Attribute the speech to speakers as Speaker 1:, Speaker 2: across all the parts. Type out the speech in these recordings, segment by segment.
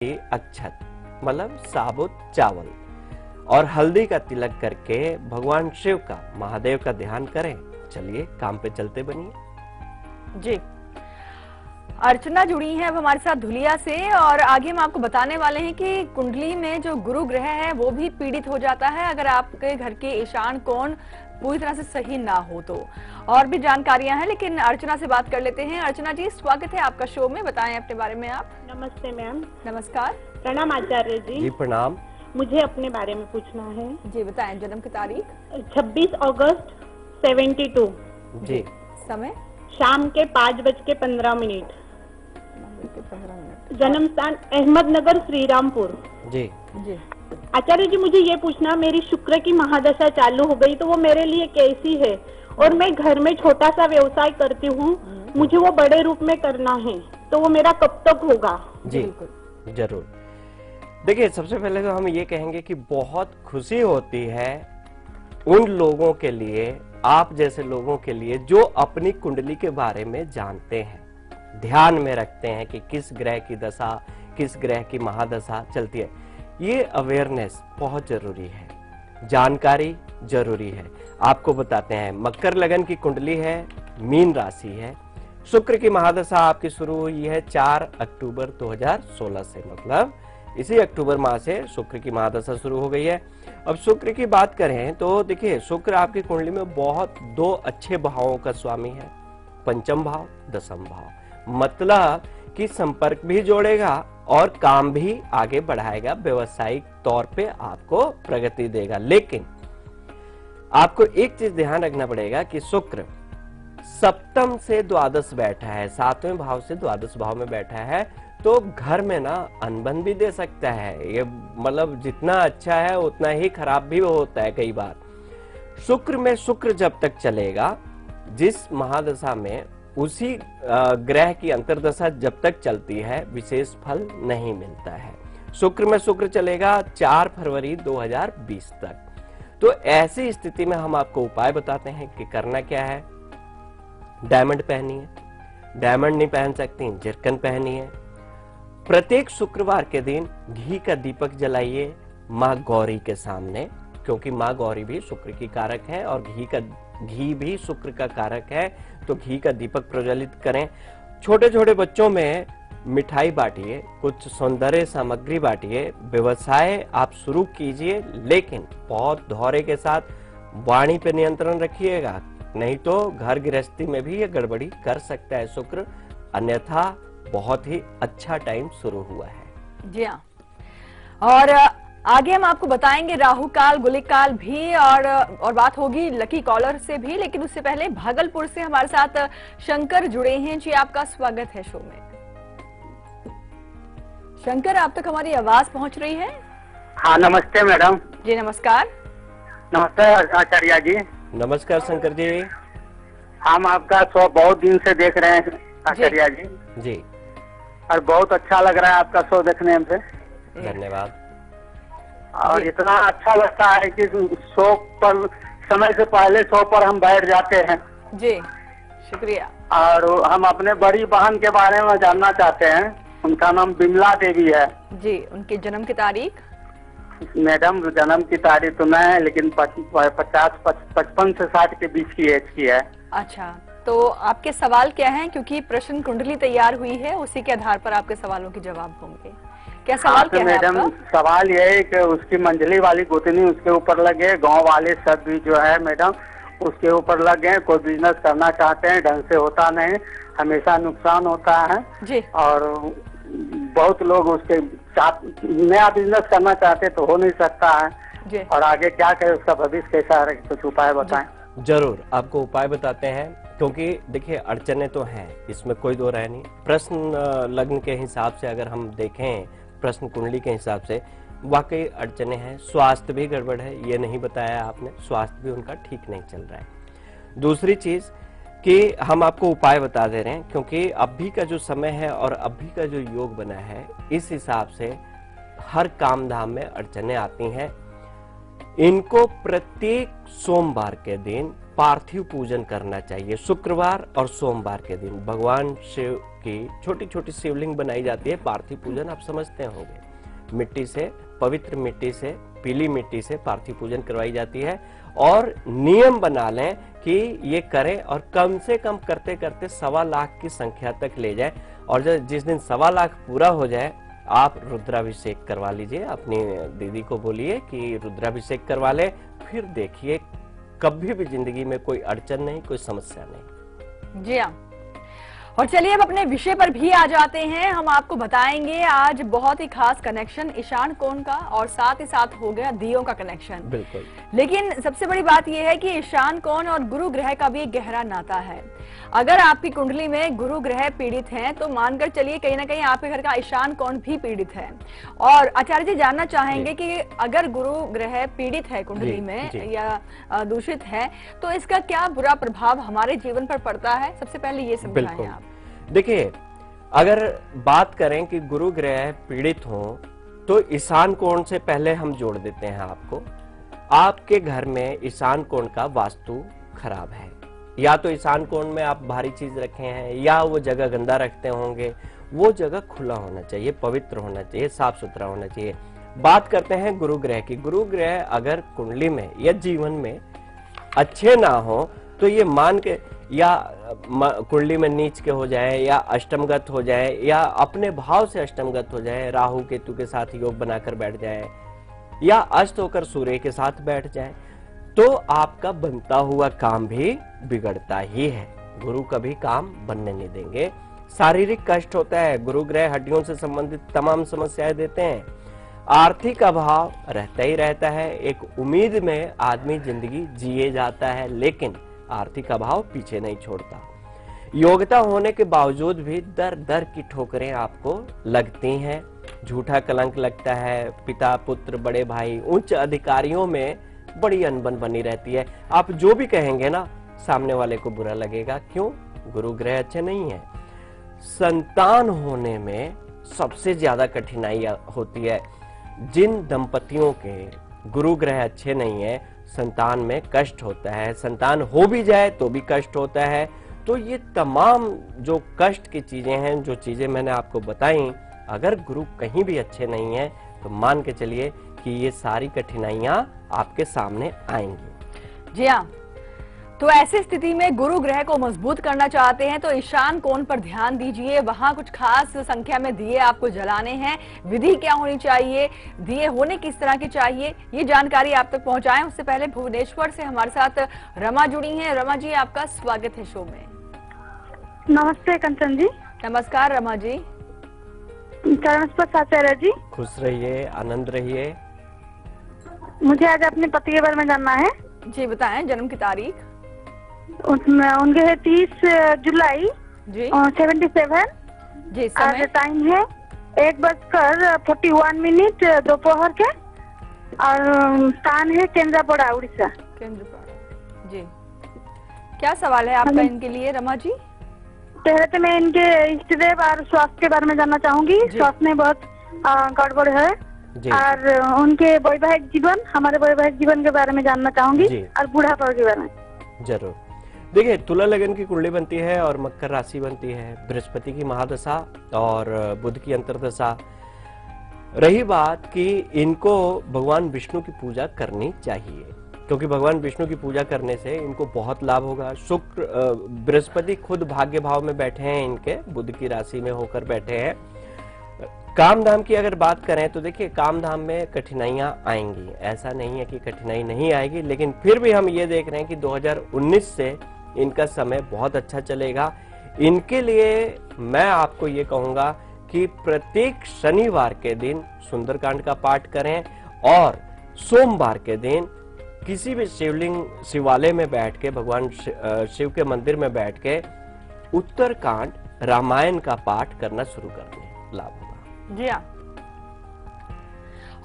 Speaker 1: अक्षत मतलब साबुत चावल और हल्दी का तिलक करके भगवान शिव का, महादेव का ध्यान करें। चलिए काम पे चलते बनिए।
Speaker 2: जी, अर्चना जुड़ी हैं अब हमारे साथ धुलिया से, और आगे हम आपको बताने वाले हैं कि कुंडली में जो गुरु ग्रह है वो भी पीड़ित हो जाता है अगर आपके घर के ईशान कोण पूरी तरह से सही ना हो तो। और भी जानकारियां हैं, लेकिन अर्चना से बात कर लेते हैं। अर्चना जी, स्वागत है आपका शो में, बताएं अपने बारे में आप।
Speaker 3: नमस्ते मैम।
Speaker 2: नमस्कार।
Speaker 3: प्रणाम आचार्य जी।
Speaker 1: जी प्रणाम।
Speaker 3: मुझे अपने बारे में पूछना है।
Speaker 2: जी बताएं, जन्म की तारीख।
Speaker 3: 26 अगस्त 72।
Speaker 1: जी।
Speaker 2: समय
Speaker 3: शाम के 5:15।
Speaker 2: 15
Speaker 3: जन्म स्थान अहमदनगर श्रीरामपुर।
Speaker 1: जी
Speaker 2: जी।
Speaker 3: आचार्य जी, मुझे ये पूछना, मेरी शुक्र की महादशा चालू हो गई तो वो मेरे लिए कैसी है, और मैं घर में छोटा सा व्यवसाय करती हूँ, मुझे वो बड़े रूप में करना है, तो वो मेरा कब तक होगा?
Speaker 1: जी जरूर। देखिए, सबसे पहले तो हम ये कहेंगे कि बहुत खुशी होती है उन लोगों के लिए, आप जैसे लोगों के लिए, जो अपनी कुंडली के बारे में जानते हैं, ध्यान में रखते हैं कि किस ग्रह की दशा, किस ग्रह की महादशा चलती है। ये अवेयरनेस बहुत जरूरी है, जानकारी जरूरी है। आपको बताते हैं, मकर लगन की कुंडली है, मीन राशि है, शुक्र की महादशा आपकी शुरू हुई है 4 अक्टूबर 2016 से, मतलब इसी अक्टूबर माह से शुक्र की महादशा शुरू हो गई है। अब शुक्र की बात करें तो देखिए, शुक्र आपकी कुंडली में बहुत दो अच्छे भावों का स्वामी है, पंचम भाव, दसम भाव, मतलब कि संपर्क भी जोड़ेगा और काम भी आगे बढ़ाएगा, व्यवसायिक तौर पे आपको प्रगति देगा। लेकिन आपको एक चीज ध्यान रखना पड़ेगा कि शुक्र सप्तम से द्वादश बैठा है, 7वें भाव से द्वादश भाव में बैठा है, तो घर में ना अनबन भी दे सकता है। ये मतलब जितना अच्छा है उतना ही खराब भी होता है कई बार। शुक्र में शुक्र जब तक चलेगा, जिस महादशा में उसी ग्रह की अंतर्दशा जब तक चलती है, विशेष फल नहीं मिलता है। शुक्र में शुक्र चलेगा 4 फरवरी 2020 तक। तो ऐसी स्थिति में हम आपको उपाय बताते हैं कि करना क्या है। डायमंड पहनिए, डायमंड नहीं पहन सकती, जिरकन पहनिए। प्रत्येक शुक्रवार के दिन घी का दीपक जलाइए माँ गौरी के सामने, क्योंकि माँ गौरी भी शुक्र की कारक है और घी भी शुक्र का कारक है, तो घी का दीपक प्रज्वलित करें। छोटे छोटे बच्चों में मिठाई बांटिए, कुछ सौंदर्य सामग्री बांटिए, व्यवसाय आप शुरू कीजिए, लेकिन बहुत धौर्य के साथ वाणी पे नियंत्रण रखिएगा, नहीं तो घर गृहस्थी में भी ये गड़बड़ी कर सकता है शुक्र। अन्यथा बहुत ही अच्छा टाइम शुरू हुआ है।
Speaker 2: जी हाँ, और आगे हम आपको बताएंगे राहु काल, गुलिक काल भी, और बात होगी लकी कॉलर से भी, लेकिन उससे पहले भागलपुर से हमारे साथ शंकर जुड़े हैं। जी, आपका स्वागत है शो में। शंकर, आप तक हमारी आवाज पहुंच रही है?
Speaker 4: हाँ, नमस्ते मैडम।
Speaker 2: जी नमस्कार।
Speaker 4: नमस्ते आचार्य जी।
Speaker 1: नमस्कार शंकर जी।
Speaker 4: हम आपका शो बहुत दिन से देख रहे हैं आचार्य जी।
Speaker 1: जी,
Speaker 4: और बहुत अच्छा लग रहा है आपका शो देखने में।
Speaker 1: धन्यवाद।
Speaker 4: और इतना अच्छा लगता है कि शो पर समय से पहले शो पर हम बैठ जाते हैं।
Speaker 2: जी शुक्रिया।
Speaker 4: और हम अपने बड़ी बहन के बारे में जानना चाहते हैं। उनका नाम बिमला देवी है।
Speaker 2: जी, उनकी जन्म की तारीख?
Speaker 4: मैडम, जन्म की तारीख तो नहीं है, लेकिन 55 से 60 के बीच की एज की है।
Speaker 2: अच्छा, तो आपके सवाल क्या हैं? क्योंकि प्रश्न कुंडली तैयार हुई है, उसी के आधार पर आपके सवालों के जवाब होंगे। क्या सवाल क्या है
Speaker 4: मैडम,
Speaker 2: आपका?
Speaker 4: सवाल ये है कि उसकी मंझली वाली गोतनी उसके ऊपर लगे, गांव वाले सब भी जो है मैडम उसके ऊपर लग गए। कोई बिजनेस करना चाहते हैं, ढंग से होता नहीं, हमेशा नुकसान होता है
Speaker 2: जी।
Speaker 4: और बहुत लोग उसके नया बिजनेस करना चाहते तो हो नहीं सकता है
Speaker 2: जी।
Speaker 4: और आगे क्या करे, उसका भविष्य कैसा है, कुछ उपाय बताएं।
Speaker 1: जरूर आपको उपाय बताते हैं, क्योंकि देखिए अड़चने तो हैं, इसमें कोई दो राय नहीं। प्रश्न लग्न के हिसाब से अगर हम देखें, प्रश्न कुंडली के हिसाब से वाकई अड़चने हैं। स्वास्थ्य भी गड़बड़ है, ये नहीं बताया आपने, स्वास्थ्य भी उनका ठीक नहीं चल रहा है। दूसरी चीज कि हम आपको उपाय बता दे रहे हैं, क्योंकि अभी का जो समय है और अभी का जो योग बना है, इस हिसाब से हर काम धाम में अड़चने आती हैं। इनको प्रत्येक सोमवार के दिन पार्थिव पूजन करना चाहिए। शुक्रवार और सोमवार के दिन भगवान शिव की छोटी छोटी शिवलिंग बनाई जाती है। पार्थिव पूजन आप समझते होंगे, मिट्टी से, पवित्र मिट्टी से, पीली मिट्टी से पार्थिव पूजन करवाई जाती है। और नियम बना लें कि ये करें और कम से कम करते करते 1.25 लाख की संख्या तक ले जाए। और जिस दिन 1.25 लाख पूरा हो जाए आप रुद्राभिषेक करवा लीजिए। अपनी दीदी को बोलिए कि रुद्राभिषेक करवा ले, फिर देखिए कभी भी जिंदगी में कोई अड़चन नहीं, कोई समस्या नहीं।
Speaker 2: जी हाँ, और चलिए अब अपने विषय पर भी आ जाते हैं। हम आपको बताएंगे आज बहुत ही खास कनेक्शन ईशान कोण का, और साथ ही साथ हो गया दियों का कनेक्शन।
Speaker 1: बिल्कुल।
Speaker 2: लेकिन सबसे बड़ी बात यह है कि ईशान कोण और गुरु ग्रह का भी एक गहरा नाता है। अगर आपकी कुंडली में गुरु ग्रह पीड़ित हैं तो मानकर चलिए कहीं ना कहीं आपके घर का ईशान कोण भी पीड़ित है। और आचार्य जी जानना चाहेंगे कि अगर गुरु ग्रह पीड़ित है कुंडली में या दूषित है तो इसका क्या बुरा प्रभाव हमारे जीवन पर पड़ता है, सबसे पहले ये समझाएं आप।
Speaker 1: देखिए, अगर बात करें कि गुरु ग्रह पीड़ित हो तो ईशान कोण से पहले हम जोड़ देते हैं आपको। आपके घर में ईशान कोण का वास्तु खराब है, या तो ईशान कोण में आप भारी चीज रखे हैं या वो जगह गंदा रखते होंगे। वो जगह खुला होना चाहिए, पवित्र होना चाहिए, साफ सुथरा होना चाहिए। बात करते हैं गुरु ग्रह की। गुरु ग्रह अगर कुंडली में या जीवन में अच्छे ना हो तो ये मान के या कुंडली में नीच के हो जाए या अष्टमगत हो जाए या अपने भाव से अष्टमगत हो जाए, राहु केतु के साथ योग बनाकर बैठ जाए या अस्त होकर सूर्य के साथ बैठ जाए, तो आपका बनता हुआ काम भी बिगड़ता ही है। गुरु कभी काम बनने नहीं देंगे। शारीरिक कष्ट होता है, गुरु ग्रह हड्डियों से संबंधित तमाम समस्याएं देते हैं। आर्थिक अभाव रहता ही रहता है। एक उम्मीद में आदमी जिंदगी जिए जाता है, लेकिन आर्थिक अभाव पीछे नहीं छोड़ता। योग्यता होने के बावजूद भी दर दर की ठोकरें आपको लगती हैं। झूठा कलंक लगता है। पिता पुत्र, बड़े भाई, उच्च अधिकारियों में बड़ी अनबन बनी रहती है। आप जो भी कहेंगे ना, सामने वाले को बुरा लगेगा। क्यों? गुरु ग्रह अच्छे नहीं है। संतान होने में सबसे ज्यादा कठिनाई होती है। जिन दंपतियों के गुरु ग्रह अच्छे नहीं है, संतान में कष्ट होता है। संतान हो भी जाए तो भी कष्ट होता है। तो ये तमाम जो कष्ट की चीजें हैं, जो चीजें मैंने आपको बताई, अगर गुरु कहीं भी अच्छे नहीं है तो मान के चलिए कि ये सारी कठिनाइयां आपके सामने आएंगी।
Speaker 2: जी हाँ, तो ऐसी स्थिति में गुरु ग्रह को मजबूत करना चाहते हैं तो ईशान कोण पर ध्यान दीजिए। वहां कुछ खास संख्या में दिए आपको जलाने हैं। विधि क्या होनी चाहिए, दिए होने किस तरह के चाहिए, ये जानकारी आप तक पहुंचाएं। उससे पहले भुवनेश्वर से हमारे साथ रमा जुड़ी हैं। रमा जी, आपका स्वागत है शो में।
Speaker 3: नमस्ते कंचन जी।
Speaker 2: नमस्कार रमा जी।
Speaker 3: आचार्य जी,
Speaker 1: खुश रहिए, आनंद रहिए।
Speaker 3: मुझे आज अपने पति के बारे में जानना है।
Speaker 2: जी बताएं, जन्म की तारीख।
Speaker 3: उनके है 30 जुलाई
Speaker 2: जी
Speaker 3: 77।
Speaker 2: जी, समय
Speaker 3: टाइम है 1:41 दोपहर के, और स्थान है केंद्रापड़ा, उड़ीसा।
Speaker 2: केंद्रापड़ा। जी, क्या सवाल है आपका इनके लिए रमा जी?
Speaker 3: पहले तो मैं इनके इष्ट देव और स्वास्थ्य के बारे में जानना चाहूंगी। स्वास्थ्य में बहुत गड़बड़ है, और उनके वैवाहिक जीवन, हमारे वैवाहिक जीवन के बारे में जानना चाहूंगी, और बुढ़ापा के बारे में।
Speaker 1: जरूर। देखिए, तुला लगन की कुंडली बनती है और मकर राशि बनती है। बृहस्पति की महादशा और बुध की अंतर्दशा। रही बात कि इनको भगवान विष्णु की पूजा करनी चाहिए, क्योंकि भगवान विष्णु की पूजा करने से इनको बहुत लाभ होगा। शुक्र, बृहस्पति खुद भाग्य भाव में बैठे हैं इनके, बुध की राशि में होकर बैठे हैं। काम धाम की अगर बात करें तो देखिए, काम धाम में कठिनाइयां आएंगी, ऐसा नहीं है कि कठिनाई नहीं आएगी, लेकिन फिर भी हम ये देख रहे हैं कि 2019 से इनका समय बहुत अच्छा चलेगा। इनके लिए मैं आपको ये कहूंगा कि प्रत्येक शनिवार के दिन सुंदरकांड का पाठ करें, और सोमवार के दिन किसी भी शिवलिंग, शिवालय में बैठ के, भगवान शिव के मंदिर में बैठ के उत्तरकांड, रामायण का पाठ करना शुरू कर दें, लाभ होगा।
Speaker 2: जी हाँ,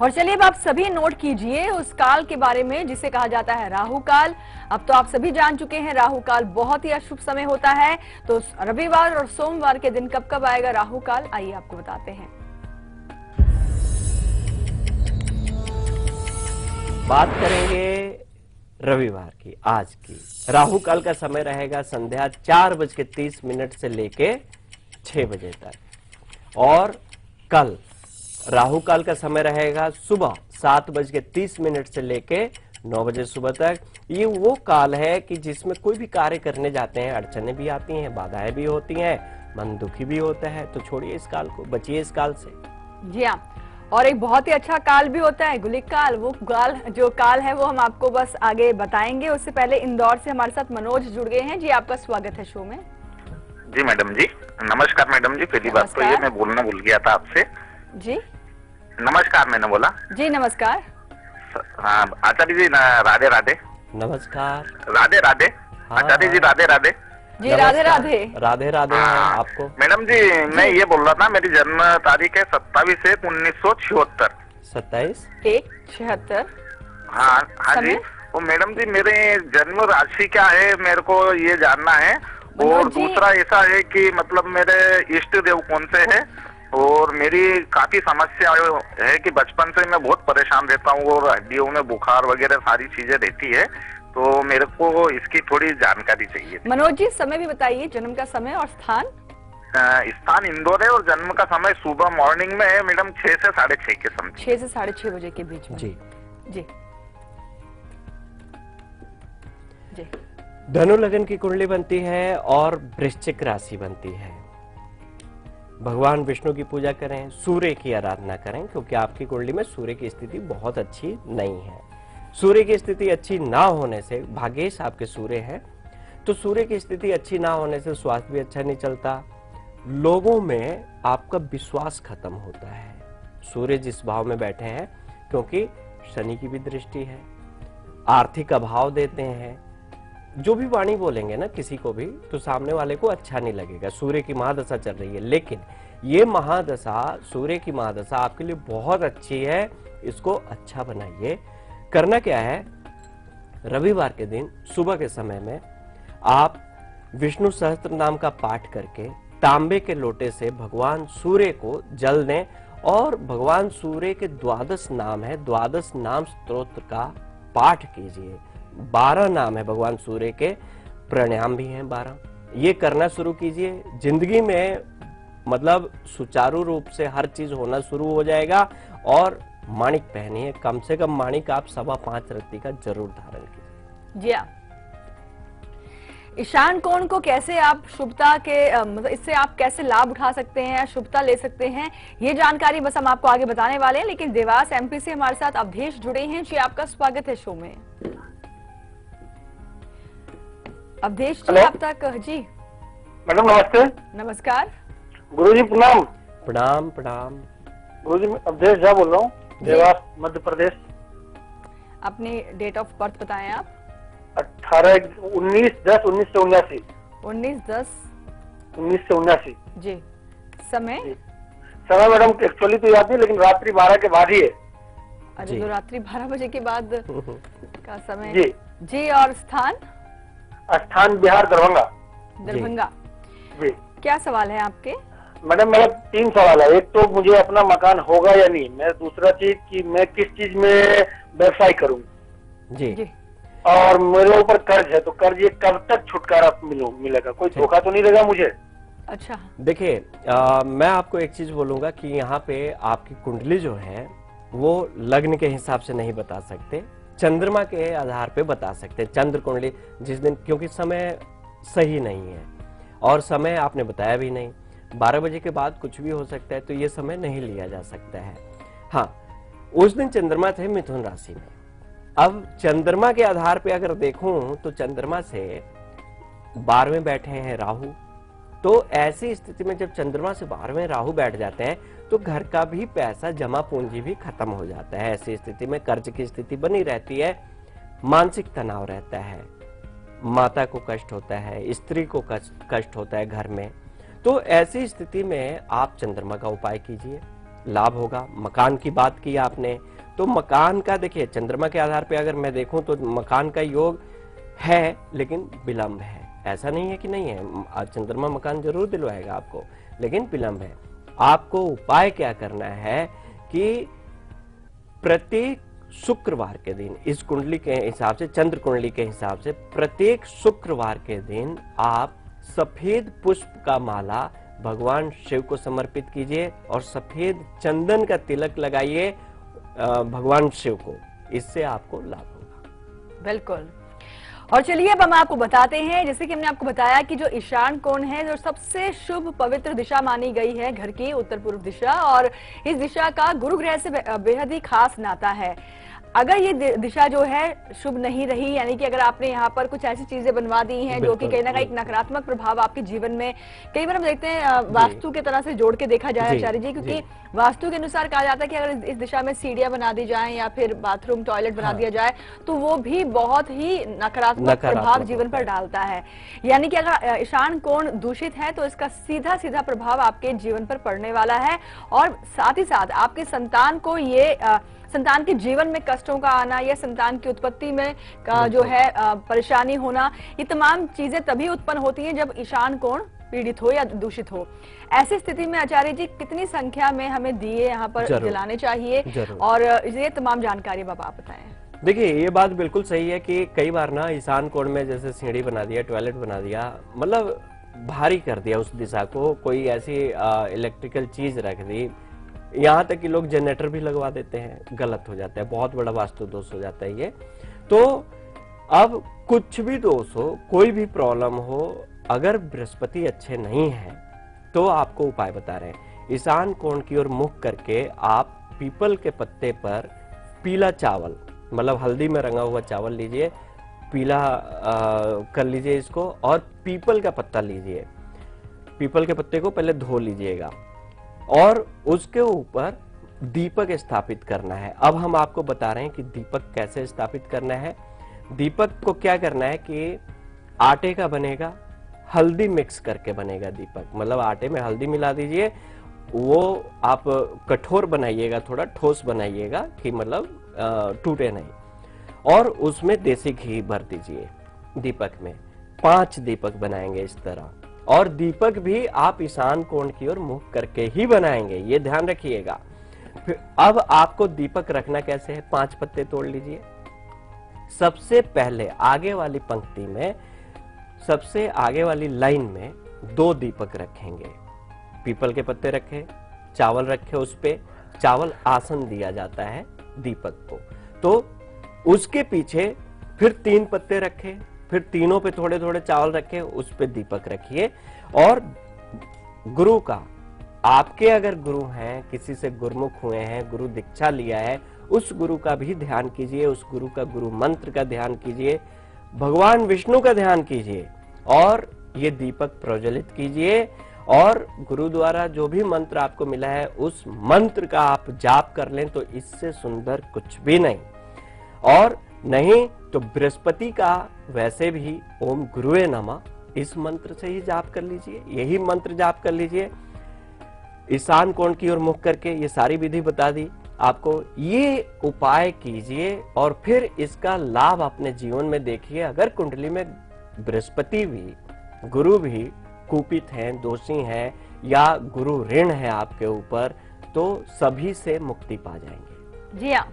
Speaker 2: और चलिए अब आप सभी नोट कीजिए उस काल के बारे में जिसे कहा जाता है राहु काल। अब तो आप सभी जान चुके हैं राहु काल बहुत ही अशुभ समय होता है। तो रविवार और सोमवार के दिन कब कब आएगा राहु काल, आइए आपको बताते हैं।
Speaker 1: बात करेंगे रविवार की, आज की। राहु काल का समय रहेगा संध्या 4:30 से लेके 6 बजे तक, और कल राहु काल का समय रहेगा सुबह 7:30 से लेके 9 बजे सुबह तक। ये वो काल है कि जिसमें कोई भी कार्य करने जाते हैं अड़चने भी आती हैं, बाधाएं भी होती हैं, मन दुखी भी होता है। तो छोड़िए इस काल को, बचिए इस काल से।
Speaker 2: जी हाँ, और एक बहुत ही अच्छा काल भी होता है गुलिक काल। वो काल जो काल है वो हम आपको बस आगे बताएंगे। उससे पहले इंदौर से हमारे साथ मनोज जुड़ गए हैं। जी आपका स्वागत है शो में।
Speaker 5: जी मैडम जी, नमस्कार मैडम जी। पहली बात तो ये मैं बोलना भूल गया था आपसे।
Speaker 2: जी
Speaker 5: नमस्कार मैंने बोला।
Speaker 2: जी नमस्कार।
Speaker 5: हाँ आचार्य जी राधे राधे।
Speaker 1: नमस्कार।
Speaker 5: राधे राधे आचार्य जी, राधे राधे
Speaker 2: जी। राधे राधे।
Speaker 1: राधे राधे आपको।
Speaker 5: मैडम जी मैं ये बोल रहा था, मेरी जन्म तारीख है 27/1/1976।
Speaker 1: 27/1/76।
Speaker 5: हाँ हाँ जी। वो मैडम जी मेरे जन्म राशि क्या है मेरे को ये जानना है, और दूसरा ऐसा है कि मतलब मेरे इष्ट देव कौन से है, और मेरी काफी समस्या है कि बचपन से मैं बहुत परेशान रहता हूँ और हड्डियों में बुखार वगैरह सारी चीजें रहती है, तो मेरे को इसकी थोड़ी जानकारी चाहिए।
Speaker 2: मनोज जी समय भी बताइए, जन्म का समय और स्थान।
Speaker 5: स्थान इंदौर है और जन्म का समय सुबह मॉर्निंग में है मैडम, 6 से 6:30 के समय।
Speaker 2: 6 से 6:30 बजे के बीच में।
Speaker 1: जी
Speaker 2: जी जी।
Speaker 1: धनु लगन की कुंडली बनती है और वृश्चिक राशि बनती है। भगवान विष्णु की पूजा करें, सूर्य की आराधना करें, क्योंकि आपकी कुंडली में सूर्य की स्थिति बहुत अच्छी नहीं है। सूर्य की स्थिति अच्छी ना होने से, भाग्येश आपके सूर्य है, तो सूर्य की स्थिति अच्छी ना होने से स्वास्थ्य भी अच्छा नहीं चलता, लोगों में आपका विश्वास खत्म होता है। सूर्य जिस भाव में बैठे हैं, क्योंकि शनि की भी दृष्टि है, आर्थिक अभाव देते हैं। जो भी वाणी बोलेंगे ना किसी को भी, तो सामने वाले को अच्छा नहीं लगेगा। सूर्य की महादशा चल रही है, लेकिन ये महादशा, सूर्य की महादशा आपके लिए बहुत अच्छी है। इसको अच्छा बनाइए। करना क्या है, रविवार के दिन सुबह के समय में आप विष्णु सहस्त्र नाम का पाठ करके तांबे के लोटे से भगवान सूर्य को जल दें, और भगवान सूर्य के 12 नाम है, 12 नाम स्तोत्र का पाठ कीजिए। 12 नाम है भगवान सूर्य के, प्राणायाम भी हैं 12। ये करना शुरू कीजिए। जिंदगी में मतलब सुचारू रूप से हर चीज होना शुरू हो जाएगा। और माणिक पहनिए, कम से कम माणिक आप 5.25 रत्ती का जरूर धारण कीजिए।
Speaker 2: जी हाँ। ईशान कोण को कैसे आप शुभता के मतलब इससे आप कैसे लाभ उठा सकते हैं, शुभता ले सकते हैं, ये जानकारी बस हम आपको आगे बताने वाले हैं। लेकिन देवास एमपी से हमारे साथ अवधेश जुड़े हैं। जी आपका स्वागत है शो में। अवधेश जी आप तक। जी
Speaker 6: मैडम नमस्ते।
Speaker 2: नमस्कार।
Speaker 6: गुरुजी प्रणाम।
Speaker 1: प्रणाम प्रणाम।
Speaker 6: गुरुजी मैं अवधेश झा बोल रहा हूँ, देवास मध्य प्रदेश।
Speaker 2: अपनी डेट ऑफ बर्थ बताएं आप।
Speaker 6: 19/10/1979।
Speaker 2: 19/10/1979। जी। समय
Speaker 6: समय मैडम एक्चुअली तो याद नहीं, लेकिन रात्रि 12 के बाद ही है।
Speaker 2: अरे तो रात्रि 12 बजे के बाद का समय।
Speaker 6: जी
Speaker 2: जी। और स्थान?
Speaker 6: स्थान बिहार, दरभंगा।
Speaker 2: दरभंगा।
Speaker 6: जी।
Speaker 2: क्या सवाल है आपके?
Speaker 6: मैडम मेरा 3 सवाल है। एक तो मुझे अपना मकान होगा या नहीं, मैं दूसरा चीज कि मैं किस चीज में व्यवसाय करूँ
Speaker 1: जी।
Speaker 6: और मेरे ऊपर कर्ज है, तो कर्ज ये कब तक छुटकारा मिलेगा? कोई धोखा तो नहीं रहेगा मुझे?
Speaker 2: अच्छा
Speaker 1: देखिए, मैं आपको एक चीज बोलूंगा कि यहाँ पे आपकी कुंडली जो है वो लग्न के हिसाब से नहीं बता सकते, चंद्रमा के आधार पे बता सकते हैं। चंद्र कुंडली जिस दिन, क्योंकि समय सही नहीं है और समय आपने बताया भी नहीं, 12 बजे के बाद कुछ भी हो सकता है, तो ये समय नहीं लिया जा सकता है। हाँ, उस दिन चंद्रमा थे मिथुन राशि में। अब चंद्रमा के आधार पे अगर देखूं तो चंद्रमा से 12वें बैठे हैं राहु, तो ऐसी स्थिति में जब चंद्रमा से 12वें राहु बैठ जाते हैं तो घर का भी पैसा, जमा पूंजी भी खत्म हो जाता है। ऐसी स्थिति में कर्ज की स्थिति बनी रहती है, मानसिक तनाव रहता है, माता को कष्ट होता है, स्त्री को कष्ट होता है घर में। तो ऐसी स्थिति में आप चंद्रमा का उपाय कीजिए, लाभ होगा। मकान की बात की आपने, तो मकान का देखिए, चंद्रमा के आधार पे अगर मैं देखूं तो मकान का योग है, लेकिन विलंब है। ऐसा नहीं है कि नहीं है, आज चंद्रमा मकान जरूर दिलवाएगा आपको, लेकिन विलंब है। आपको उपाय क्या करना है कि प्रत्येक शुक्रवार के दिन, इस कुंडली के हिसाब से, चंद्र कुंडली के हिसाब से प्रत्येक शुक्रवार के दिन आप सफेद पुष्प का माला भगवान शिव को समर्पित कीजिए और सफेद चंदन का तिलक लगाइए भगवान शिव को। इससे आपको लाभ होगा।
Speaker 2: बिल्कुल। और चलिए अब हम आपको बताते हैं, जैसे कि हमने आपको बताया कि जो ईशान कोण है, जो सबसे शुभ पवित्र दिशा मानी गई है घर की, उत्तर पूर्व दिशा, और इस दिशा का गुरु ग्रह से बेहद ही खास नाता है। अगर ये दिशा जो है शुभ नहीं रही, यानी कि अगर आपने यहाँ पर कुछ ऐसी चीजें बनवा दी हैं जो कि कहीं ना कहीं एक नकारात्मक प्रभाव आपके जीवन में, कई बार हम देखते हैं वास्तु के तरह से जोड़ के देखा जाए आचार्य जी, क्योंकि वास्तु के अनुसार कहा जाता है कि अगर इस दिशा में सीढ़ियां बना दी जाएं या फिर बाथरूम टॉयलेट बना दिया जाए तो वो भी बहुत ही नकारात्मक प्रभाव जीवन पर डालता है। यानी कि अगर ईशान कोण दूषित है तो इसका सीधा सीधा प्रभाव आपके जीवन पर पड़ने वाला है, और साथ ही साथ आपके संतान को ये संतान के जीवन में कष्टों का आना या संतान की उत्पत्ति में जो है परेशानी होना, ये तमाम चीजें तभी उत्पन्न होती हैं जब ईशान कोण पीड़ित हो या दूषित हो। ऐसी स्थिति में आचार्य जी कितनी संख्या में हमें दिए यहाँ पर जलाने चाहिए, और ये तमाम जानकारी अब आप बताएं।
Speaker 1: देखिए, ये बात बिल्कुल सही है कि कई बार ना ईशान कोण में जैसे सीढ़ी बना दिया, टॉयलेट बना दिया, मतलब भारी कर दिया उस दिशा को, कोई ऐसी इलेक्ट्रिकल चीज रख दी, यहाँ तक कि लोग जनरेटर भी लगवा देते हैं, गलत हो जाता है, बहुत बड़ा वास्तु दोष हो जाता है ये। तो अब कुछ भी दोष हो, कोई भी प्रॉब्लम हो, अगर बृहस्पति अच्छे नहीं है तो आपको उपाय बता रहे हैं। ईशान कोण की ओर मुख करके आप पीपल के पत्ते पर पीला चावल, मतलब हल्दी में रंगा हुआ चावल लीजिए, पीला कर लीजिए इसको, और पीपल का पत्ता लीजिए। पीपल के पत्ते को पहले धो लीजिएगा और उसके ऊपर दीपक स्थापित करना है। अब हम आपको बता रहे हैं कि दीपक कैसे स्थापित करना है। दीपक को क्या करना है कि आटे का बनेगा, हल्दी मिक्स करके बनेगा दीपक, मतलब आटे में हल्दी मिला दीजिए, वो आप कठोर बनाइएगा, थोड़ा ठोस बनाइएगा कि मतलब टूटे नहीं, और उसमें देसी घी भर दीजिए दीपक में। 5 दीपक बनाएंगे इस तरह, और दीपक भी आप ईशान कोण की ओर मुख करके ही बनाएंगे, ये ध्यान रखिएगा। फिर अब आपको दीपक रखना कैसे है, 5 पत्ते तोड़ लीजिए। सबसे पहले आगे वाली पंक्ति में, सबसे आगे वाली लाइन में 2 दीपक रखेंगे। पीपल के पत्ते रखे, चावल रखे, उस पे चावल आसन दिया जाता है दीपक को। तो उसके पीछे फिर 3 पत्ते रखे, फिर तीनों पे थोड़े थोड़े चावल रखे, उस पे दीपक रखिए। और गुरु का, आपके अगर गुरु हैं, किसी से गुरुमुख हुए हैं, गुरु दीक्षा लिया है, उस गुरु का भी ध्यान कीजिए, उस गुरु का गुरु मंत्र का ध्यान कीजिए, भगवान विष्णु का ध्यान कीजिए, और ये दीपक प्रज्वलित कीजिए। और गुरु द्वारा जो भी मंत्र आपको मिला है उस मंत्र का आप जाप कर लें, तो इससे सुंदर कुछ भी नहीं। और नहीं तो बृहस्पति का वैसे भी ओम गुरुवे नमः, इस मंत्र से ही जाप कर लीजिए, यही मंत्र जाप कर लीजिए। ईशान कोण की ओर मुख करके ये सारी विधि बता दी आपको, ये उपाय कीजिए और फिर इसका लाभ अपने जीवन में देखिए। अगर कुंडली में बृहस्पति भी, गुरु भी कुपित हैं, दोषी हैं, या गुरु ऋण है आपके ऊपर, तो सभी से मुक्ति पा जाएंगे।
Speaker 2: जी हाँ,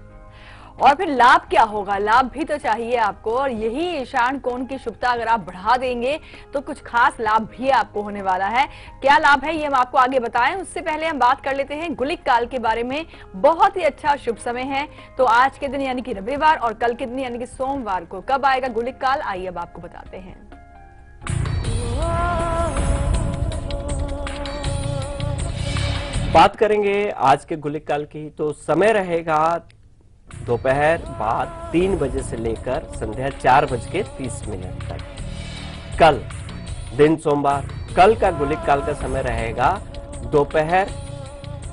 Speaker 2: और फिर लाभ क्या होगा, लाभ भी तो चाहिए आपको, और यही ईशान कोण की शुभता अगर आप बढ़ा देंगे तो कुछ खास लाभ भी आपको होने वाला है। क्या लाभ है ये हम आपको आगे बताएं, उससे पहले हम बात कर लेते हैं गुलिक काल के बारे में। बहुत ही अच्छा शुभ समय है, तो आज के दिन यानी कि रविवार और कल के दिन यानी कि सोमवार को कब आएगा गुलिक काल, आइए अब आपको बताते हैं।
Speaker 1: बात करेंगे आज के गुलिक काल की, तो समय रहेगा दोपहर बाद 3 बजे से लेकर संध्या 4:30 तक। कल दिन सोमवार, कल का गुलिक काल का समय रहेगा दोपहर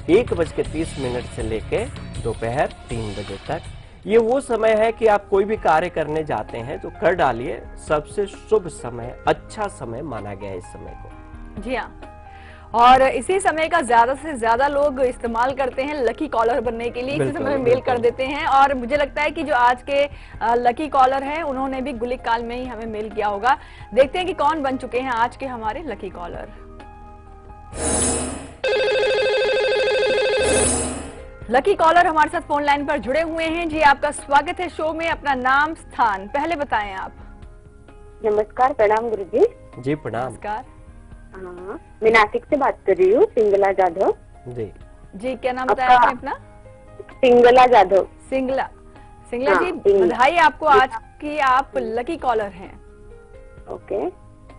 Speaker 1: 1:30 से लेकर दोपहर 3 बजे तक। ये वो समय है कि आप कोई भी कार्य करने जाते हैं तो कर डालिए, सबसे शुभ समय, अच्छा समय माना गया है इस समय को।
Speaker 2: जी हाँ, और इसी समय का ज्यादा से ज्यादा लोग इस्तेमाल करते हैं लकी कॉलर बनने के लिए, इसी समय में मेल कर देते हैं। और मुझे लगता है कि जो आज के लकी कॉलर हैं उन्होंने भी गुलिक काल में ही हमें मेल किया होगा। देखते हैं कि कौन बन चुके हैं आज के हमारे लकी कॉलर। लकी कॉलर हमारे साथ फोन लाइन पर जुड़े हुए हैं। जी आपका स्वागत है शो में। अपना नाम स्थान पहले बताएं आप।
Speaker 7: नमस्कार, प्रणाम गुरुजी।
Speaker 1: जी प्रणाम।
Speaker 2: नमस्कार।
Speaker 7: हाँ, मैं नासिक से बात कर रही हूँ, पिंगला जाधव।
Speaker 1: जी
Speaker 2: जी क्या नाम बताया आपने अपना?
Speaker 7: पिंगला जाधव।
Speaker 2: सिंगला। सिंगला
Speaker 7: हाँ,
Speaker 2: जी
Speaker 7: पिंगला।
Speaker 2: बधाई आपको आज की आप लकी कॉलर हैं।
Speaker 7: ओके,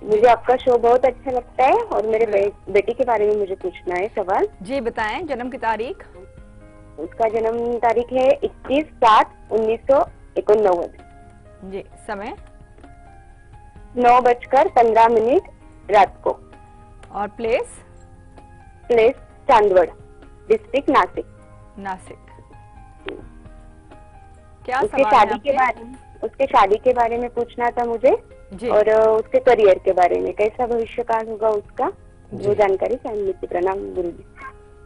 Speaker 7: मुझे आपका शो बहुत अच्छा लगता है और मेरे बेटी के बारे में मुझे पूछना है सवाल।
Speaker 2: जी बताएं जन्म की तारीख।
Speaker 7: उसका जन्म तारीख है 21/7/1989।
Speaker 2: जी समय
Speaker 7: 9:15 रात को।
Speaker 2: और place
Speaker 7: place Chandwad, district Nashik.
Speaker 2: Nashik. क्या
Speaker 7: उसके
Speaker 2: सवाल है
Speaker 7: शादी के
Speaker 2: आपके?
Speaker 7: बारे में उसके शादी के बारे में पूछना था मुझे
Speaker 2: जी
Speaker 7: और उसके करियर के बारे में, कैसा भविष्य काल होगा उसका, वो जानकारी चाहिए थी। प्रणाम गुरुजी।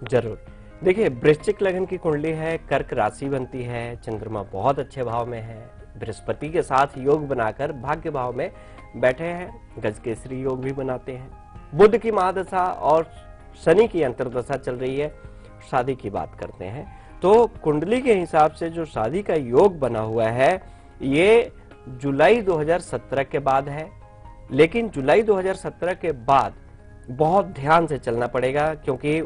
Speaker 1: जरूर। देखिए वृश्चिक लगन की कुंडली है, कर्क राशि बनती है, चंद्रमा बहुत अच्छे भाव में है, बृहस्पति के साथ योग बनाकर भाग्य भाव में बैठे हैं, गजकेसरी योग भी बनाते हैं। बुध की महादशा और शनि की अंतर्दशा चल रही है। शादी की बात करते हैं तो कुंडली के हिसाब से जो शादी का योग बना हुआ है ये जुलाई 2017 के बाद है, लेकिन जुलाई 2017 के बाद बहुत ध्यान से चलना पड़ेगा, क्योंकि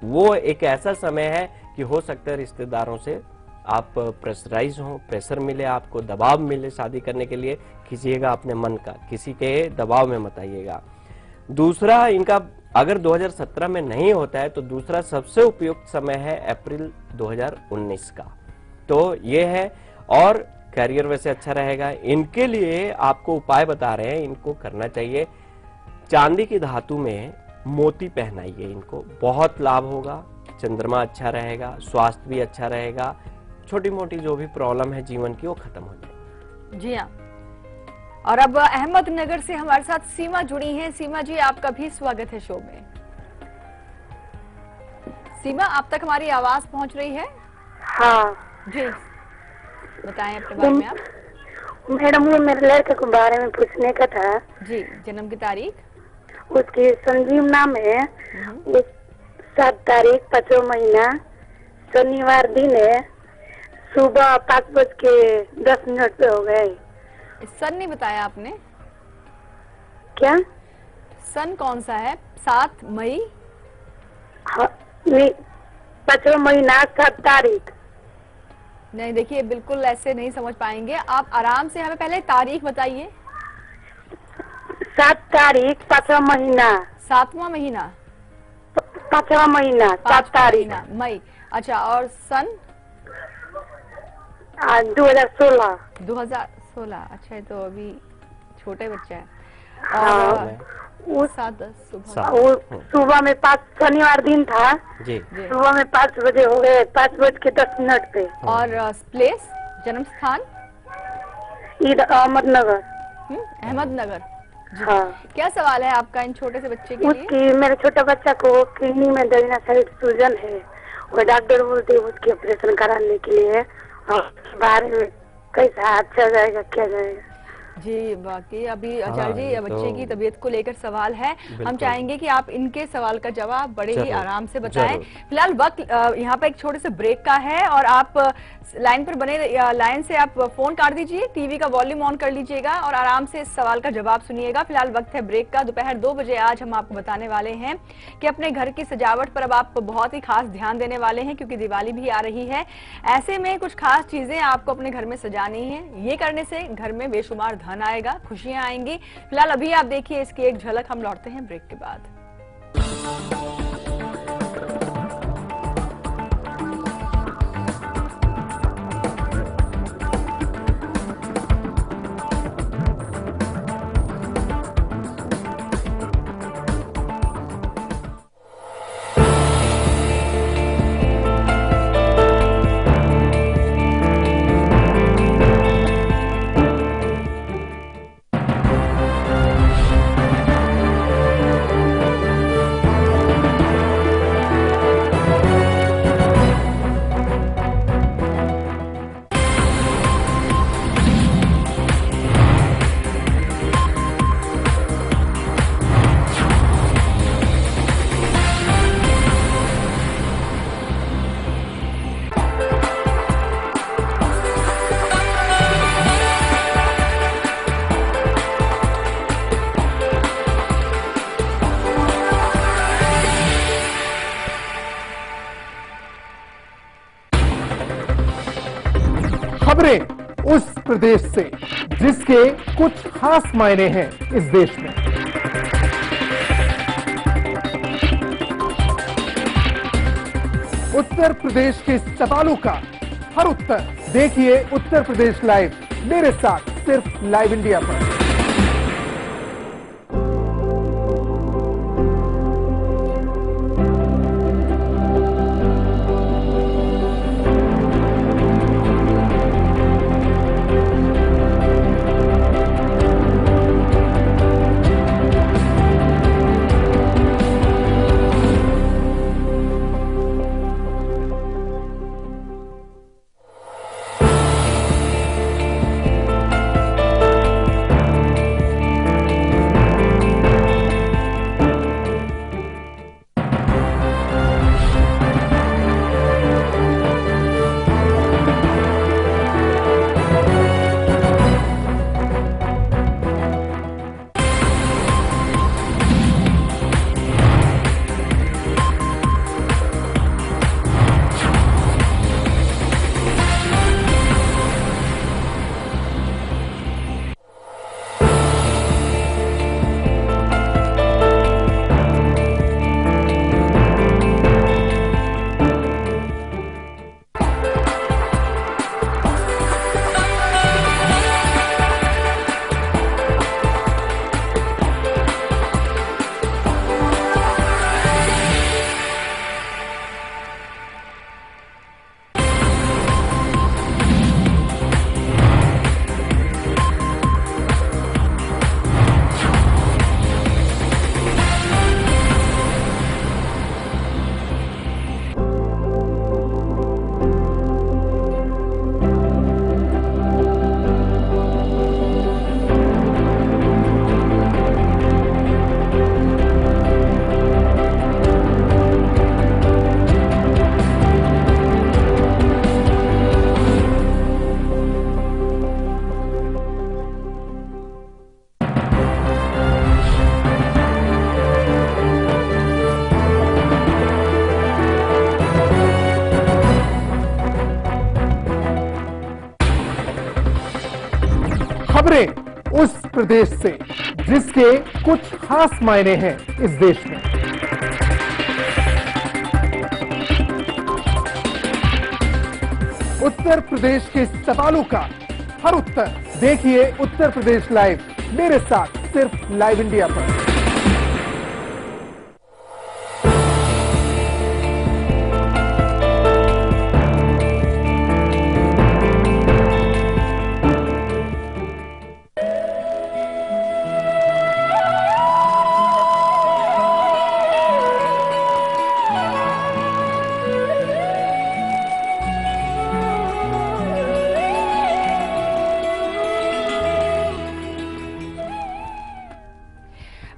Speaker 1: वो एक ऐसा समय है कि हो सकता है रिश्तेदारों से आप प्रेशराइज हो, प्रेशर मिले, आपको दबाव मिले शादी करने के लिए। कीजिएगा अपने मन का, किसी के दबाव में मत आइएगा। दूसरा, इनका अगर 2017 में नहीं होता है तो दूसरा सबसे उपयुक्त समय है अप्रैल 2019 का, तो ये है। और करियर वैसे अच्छा रहेगा। इनके लिए आपको उपाय बता रहे हैं, इनको करना चाहिए। चांदी की धातु में मोती पहनाइए, इनको बहुत लाभ होगा। चंद्रमा अच्छा रहेगा, स्वास्थ्य भी अच्छा रहेगा, छोटी मोटी जो भी प्रॉब्लम है जीवन की वो खत्म हो जाएगी।
Speaker 2: जी हाँ। और अब अहमदनगर से हमारे साथ सीमा जुड़ी हैं। सीमा जी आपका भी स्वागत है शो में। सीमा आप तक हमारी आवाज पहुंच रही है?
Speaker 7: हाँ
Speaker 2: जी बताएं अपने बारे में आप।
Speaker 7: मैडम, वो मेरे लड़के के बारे में पूछने का था।
Speaker 2: जी जन्म की तारीख।
Speaker 7: उसकी संजीव नाम है। उस 7 तारीख 5वां महीना शनिवार दिन है, सुबह 5:10 पे हो गए।
Speaker 2: सन नहीं बताया आपने?
Speaker 7: क्या?
Speaker 2: सन कौन सा है? 7 मई।
Speaker 7: हाँ, नहीं, 5वां महीना 7 तारीख।
Speaker 2: नहीं देखिए बिल्कुल ऐसे नहीं समझ पाएंगे आप, आराम से हमें पहले तारीख बताइए।
Speaker 7: 7 तारीख 5वां महीना।
Speaker 2: 7वां महीना।
Speaker 7: 5वां महीना 7 तारीख
Speaker 2: मई। अच्छा, और सन?
Speaker 7: 2016।
Speaker 2: 2016। अच्छा, ये तो अभी छोटे बच्चे हैं।
Speaker 7: हाँ,
Speaker 2: और
Speaker 7: उस
Speaker 2: 7-10 सुबह।
Speaker 7: वो सुबह में 5, शनिवार दिन था,
Speaker 1: जी
Speaker 7: सुबह में 5 बजे हो गए, 5:10 पे।
Speaker 2: और प्लेस, जन्म स्थान?
Speaker 7: अहमदनगर।
Speaker 2: अहमदनगर।
Speaker 7: हाँ।
Speaker 2: क्या सवाल है आपका इन छोटे से बच्चे के लिए?
Speaker 7: उसकी, मेरे छोटे बच्चा को किडनी में दाहिना साइड सूजन है और डॉक्टर बोलते हैं उसकी ऑपरेशन कराने के लिए, और उसके बारे में कैसा अच्छा जाएगा, क्या जाएगा?
Speaker 2: जी बाकी अभी
Speaker 1: हाँ,
Speaker 2: आचार्य जी
Speaker 1: ये
Speaker 2: बच्चे
Speaker 1: तो
Speaker 2: की तबीयत को लेकर सवाल है। हम
Speaker 1: बिल्कुल।
Speaker 2: चाहेंगे कि आप इनके सवाल का जवाब बड़े ही
Speaker 1: जरूर,
Speaker 2: आराम से बताएं।
Speaker 1: जरूर।
Speaker 2: फिलहाल वक्त यहाँ पे एक छोटे से ब्रेक का है और आप लाइन पर बने, लाइन से आप फोन काट दीजिए, टीवी का वॉल्यूम ऑन कर लीजिएगा और आराम से इस सवाल का जवाब सुनिएगा। फिलहाल वक्त है ब्रेक का। दोपहर 2 बजे आज हम आपको बताने वाले हैं कि अपने घर की सजावट पर अब आप बहुत ही खास ध्यान देने वाले हैं, क्योंकि दिवाली भी आ रही है। ऐसे में कुछ खास चीजें आपको अपने घर में सजानी है। ये करने से घर में बेशुमार धन आएगा, खुशियां आएंगी। फिलहाल अभी आप देखिए इसकी एक झलक। हम लौटते हैं ब्रेक के बाद।
Speaker 8: खबरें उस प्रदेश से जिसके कुछ खास मायने हैं इस देश में। उत्तर प्रदेश के सवालों का हर उत्तर देखिए उत्तर प्रदेश लाइव मेरे साथ सिर्फ लाइव इंडिया पर। खबरें उस प्रदेश से जिसके कुछ खास मायने हैं इस देश में। उत्तर प्रदेश के सवालों का हर उत्तर देखिए उत्तर प्रदेश लाइव मेरे साथ सिर्फ लाइव इंडिया पर।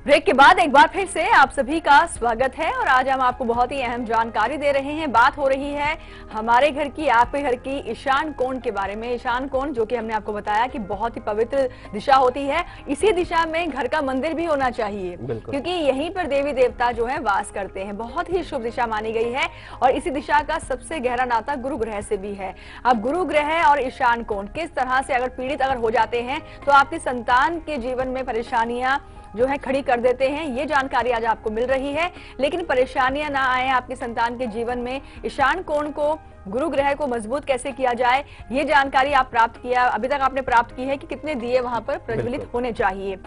Speaker 2: ब्रेक के बाद एक बार फिर से आप सभी का स्वागत है और आज हम आपको बहुत ही अहम जानकारी दे रहे हैं। बात हो रही है हमारे घर की, आपके घर की ईशान कोण के बारे में। ईशान कोण जो कि हमने आपको बताया कि बहुत ही पवित्र दिशा होती है। इसी दिशा में घर का मंदिर भी होना चाहिए क्योंकि यहीं पर देवी देवता जो है वास करते हैं। बहुत ही शुभ दिशा मानी गई है और इसी दिशा का सबसे गहरा नाता गुरु ग्रह से भी है। अब गुरु ग्रह और ईशान कोण किस तरह से अगर पीड़ित हो जाते हैं तो आपकी संतान के जीवन में परेशानियां जो है खड़ी कर देते हैं, ये जानकारी आज आपको मिल रही है। लेकिन परेशानियां ना आए आपके संतान के जीवन में, ईशान कोण को, गुरु ग्रह को मजबूत कैसे किया जाए, ये जानकारी आप प्राप्त किया, अभी तक आपने प्राप्त की है कि कितने दिए वहां पर प्रज्वलित होने चाहिए।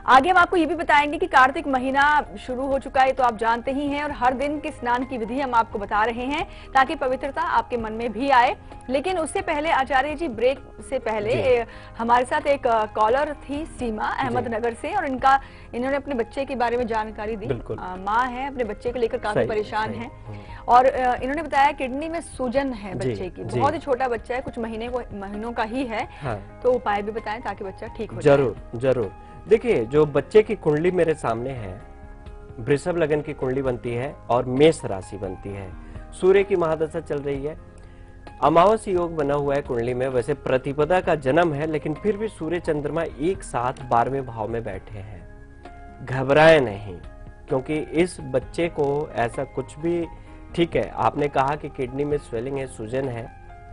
Speaker 2: आगे हम आपको ये भी बताएंगे कि कार्तिक महीना शुरू हो चुका है तो आप जानते ही हैं और हर दिन के स्नान की विधि हम आपको बता रहे हैं ताकि पवित्रता आपके मन में भी आए। लेकिन उससे पहले आचार्य जी, ब्रेक से पहले हमारे साथ एक कॉलर थी सीमा अहमदनगर से और इन्होंने अपने बच्चे के बारे में जानकारी दी। माँ है, अपने बच्चे को लेकर काफी परेशान है और इन्होंने बताया किडनी में सूजन है बच्चे की। बहुत ही छोटा बच्चा है, कुछ महीनों का ही है। तो उपाय भी बताएं ताकि बच्चा ठीक हो जाए।
Speaker 1: जरूर। देखिए, जो बच्चे की कुंडली मेरे सामने है, वृषभ लगन की कुंडली बनती है और मेष राशि बनती है। सूर्य की महादशा चल रही है, अमावस योग बना हुआ है कुंडली में। वैसे प्रतिपदा का जन्म है लेकिन फिर भी सूर्य चंद्रमा एक साथ 12वें भाव में बैठे हैं। घबराए नहीं क्योंकि इस बच्चे को ऐसा कुछ भी, ठीक है आपने कहा कि किडनी में स्वेलिंग है, सूजन है,